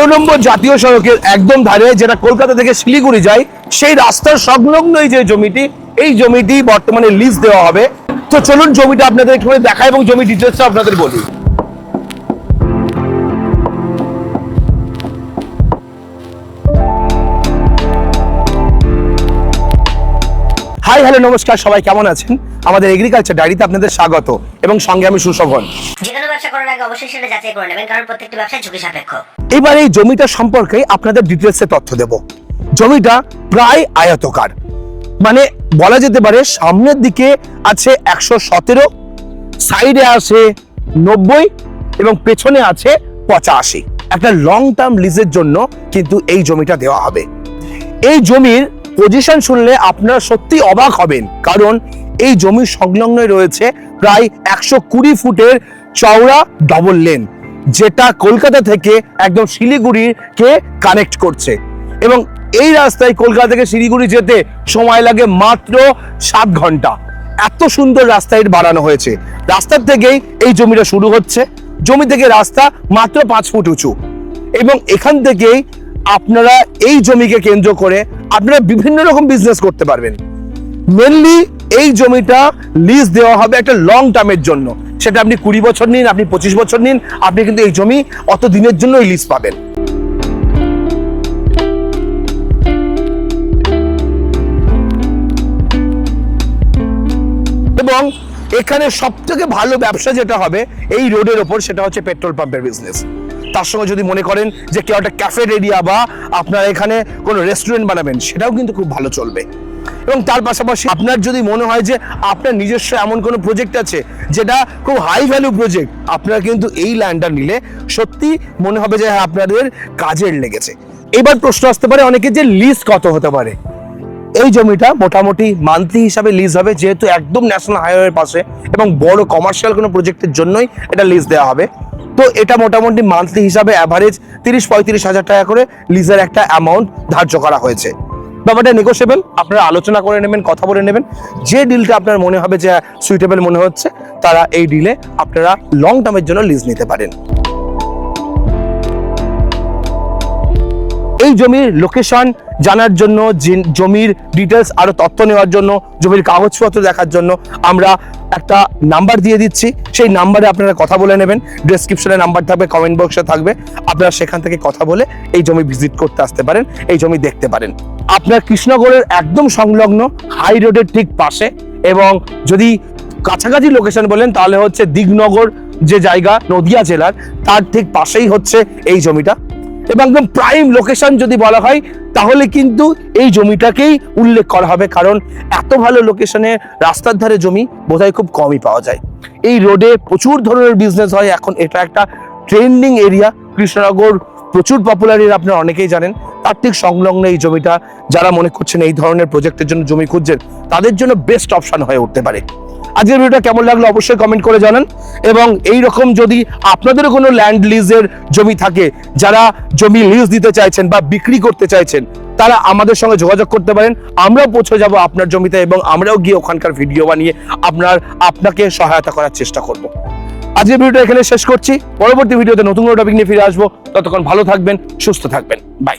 12 নম্বর জাতীয় সড়কের একদম ধারে, যেটা কলকাতা থেকে শিলিগুড়ি যায়, সেই রাস্তার সংলগ্ন যে জমিটি, এই জমিটি বর্তমানে লিজ দেওয়া হবে। তো চলুন জমিটা আপনাদের একটু দেখাই এবং জমি ডিটেলসটা আপনাদের বলি। হাই হ্যালো নমস্কার, সবাই কেমন আছেন? আমাদের এগ্রিকালচার ডায়েরিতে আপনাদের স্বাগত এবং সঙ্গে আমি সুশোভন। যে কোনো ব্যবসা করার আগে অবশ্যই সেটা যাচাই করে নেবেন, কারণ প্রত্যেকটি ব্যবসা ঝুঁকি সাপেক্ষ। এবার এই জমিটা সম্পর্কে আপনাদের ডিটেলসে তথ্য দেব। জমিটা প্রায় আয়তকার, মানে বলা যেতে পারে সামনের দিকে আছে 117, সাইডে আছে 90 এবং পেছনে আছে 85। একটা লং টার্ম লিজের জন্য কিন্তু এই জমিটা দেওয়া হবে। এই জমির পজিশন শুনলে আপনারা সত্যি অবাক হবেন, কারণ এই জমির সংলগ্নই রয়েছে প্রায় 120 ফুটের চওড়া ডবল লেন, যেটা কলকাতা থেকে একদম শিলিগুড়িকে কানেক্ট করছে। এবং এই রাস্তায় কলকাতা থেকে শিলিগুড়ি যেতে সময় লাগে মাত্র 7 ঘন্টা। এত সুন্দর রাস্তায় বানানো হয়েছে। রাস্তার থেকেই এই জমিটা শুরু হচ্ছে। জমি থেকে রাস্তা মাত্র 5 ফুট উঁচু, এবং এখান থেকেই আপনারা এই জমিকে কেন্দ্র করে আপনারা বিভিন্ন রকম বিজনেস করতে পারবেন। মেনলি এই জমিটা লিজ দেওয়া হবে একটা লং টার্মের জন্য। সেটা আপনি 20 বছর নিন, আপনি 25 বছর নিন, আপনি কিন্তু এই জমি অত দিনের জন্য লিজ পাবেন। এবং এখানে সব থেকে ভালো ব্যবসা যেটা হবে এই রোডের ওপর, সেটা হচ্ছে পেট্রোল পাম্পের বিজনেস। তার সঙ্গে যদি মনে করেন যে কেউ একটা ক্যাফে এরিয়া বা আপনার এখানে কোনো রেস্টুরেন্ট বানাবেন, সেটাও কিন্তু খুব ভালো চলবে। এবং তার পাশাপাশি আপনার যদি মনে হয় যে আপনার নিজস্ব এমন কোনো প্রজেক্ট আছে যেটা খুব হাই ভ্যালু প্রজেক্ট, আপনারা কিন্তু এই ল্যান্ডটা নিলে সত্যি মনে হবে যে হ্যাঁ আপনাদের কাজের লেগেছে। এবার প্রশ্ন আসতে পারে অনেকে যে লিজ কত হতে পারে। এই জমিটা মোটামুটি মান্থলি হিসাবে লিজ হবে, যেহেতু একদম ন্যাশনাল হাইওয়ের পাশে এবং বড় কমার্শিয়াল কোনো প্রজেক্টের জন্যই এটা লিজ দেওয়া হবে। তো এটা মোটামুটি মান্থলি হিসাবে অ্যাভারেজ 30-35 হাজার টাকা করে লিজের একটা অ্যামাউন্ট ধার্য করা হয়েছে। ব্যাপারটা নেগোশিয়েবল, আপনারা আলোচনা করে নেবেন, কথা বলে নেবেন। যে ডিলটা আপনার মনে হবে যে সুইটেবল মনে হচ্ছে, তারা এই ডিলে আপনারা লং টার্মের জন্য লিজ নিতে পারেন। এই জমির লোকেশন জানার জন্য, জমির ডিটেলস আরো তথ্য নেওয়ার জন্য, জমির কাগজপত্র দেখার জন্য আমরা একটা নাম্বার দিয়ে দিচ্ছি। সেই নাম্বারে আপনারা কথা বলে নেবেন। ডেসক্রিপশনে নাম্বার থাকবে, কমেন্ট বক্সে থাকবে। আপনারা সেখান থেকে কথা বলে এই জমি ভিজিট করতে আসতে পারেন, এই জমি দেখতে পারেন। আপনার কৃষ্ণগড়ের একদম সংলগ্ন, হাই রোডের ঠিক পাশে। এবং যদি কাছাকাছি লোকেশন বলেন তাহলে হচ্ছে দিগনগর যে জায়গা নদিয়া জেলার, তার ঠিক পাশেই হচ্ছে এই জমিটা। এবং একদম প্রাইম লোকেশন যদি বলা হয় তাহলে কিন্তু এই জমিটাকেই উল্লেখ করা হবে, কারণ এত ভালো লোকেশনে রাস্তার ধারে জমি বোধহয় খুব কমই পাওয়া যায়। এই রোডে প্রচুর ধরনের বিজনেস হয়। এখন এটা একটা ট্রেন্ডিং এরিয়া। কৃষ্ণনগর প্রচুর পপুলার এরিয়া, আপনারা অনেকেই জানেন। তার ঠিক সংলগ্ন এই জমিটা, যারা মনে করছেন এই ধরনের প্রজেক্টের জন্য জমি খুঁজছেন, তাদের জন্য বেস্ট অপশন হয়ে উঠতে পারে। আজকের ভিডিওটা কেমন লাগলো অবশ্যই কমেন্ট করে জানান। এবং এই রকম যদি আপনাদেরও কোনো ল্যান্ড লিজের জমি থাকে, যারা জমি লিজ দিতে চাইছেন বা বিক্রি করতে চাইছেন, তারা আমাদের সঙ্গে যোগাযোগ করতে পারেন। আমরাও পৌঁছে যাব আপনার জমিতে এবং আমরাও গিয়ে ওখানকার ভিডিও বানিয়ে আপনাকে সহায়তা করার চেষ্টা করব। আজকের ভিডিওটা এখানে শেষ করছি। পরবর্তী ভিডিওতে নতুন কোনো টপিক নিয়ে ফিরে আসবো। ততক্ষণ ভালো থাকবেন, সুস্থ থাকবেন। বাই।